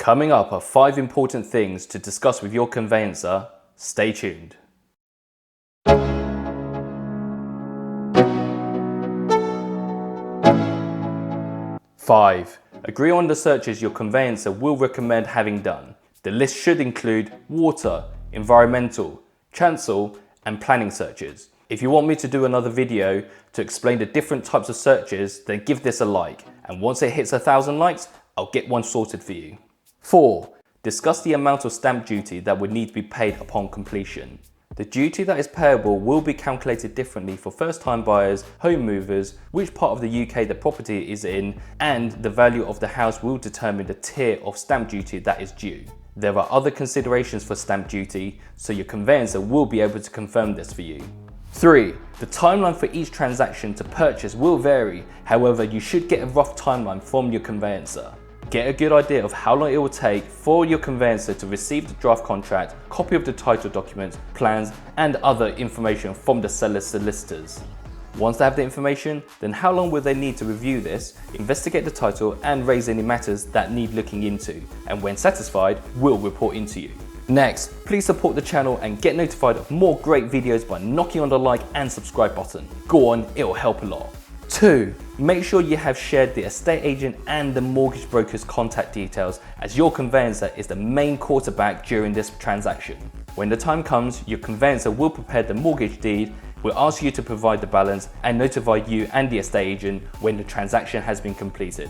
Coming up are 5 important things to discuss with your conveyancer. Stay tuned. 5. Agree on the searches your conveyancer will recommend having done. The list should include water, environmental, chancel, and planning searches. If you want me to do another video to explain the different types of searches, then give this a like, and once it hits 1,000 likes, I'll get one sorted for you. 4. Discuss the amount of stamp duty that would need to be paid upon completion. The duty that is payable will be calculated differently for first-time buyers, home movers, which part of the UK the property is in, and the value of the house will determine the tier of stamp duty that is due. There are other considerations for stamp duty, so your conveyancer will be able to confirm this for you. 3. The timeline for each transaction to purchase will vary, however you should get a rough timeline from your conveyancer. Get a good idea of how long it will take for your conveyancer to receive the draft contract, copy of the title documents, plans, and other information from the seller's solicitors. Once they have the information, then how long will they need to review this, investigate the title, and raise any matters that need looking into, and when satisfied, will report into you. Next, please support the channel and get notified of more great videos by knocking on the like and subscribe button. Go on, it'll help a lot. 2. Make sure you have shared the estate agent and the mortgage broker's contact details, as your conveyancer is the main quarterback during this transaction. When the time comes, your conveyancer will prepare the mortgage deed, will ask you to provide the balance, and notify you and the estate agent when the transaction has been completed.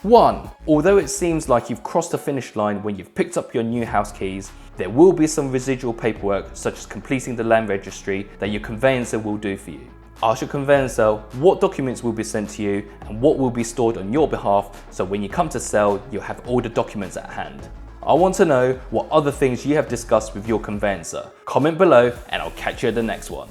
1. Although it seems like you've crossed the finish line when you've picked up your new house keys, there will be some residual paperwork, such as completing the land registry, that your conveyancer will do for you. Ask your conveyancer what documents will be sent to you and what will be stored on your behalf, so when you come to sell, you'll have all the documents at hand. I want to know what other things you have discussed with your conveyancer. Comment below and I'll catch you at the next one.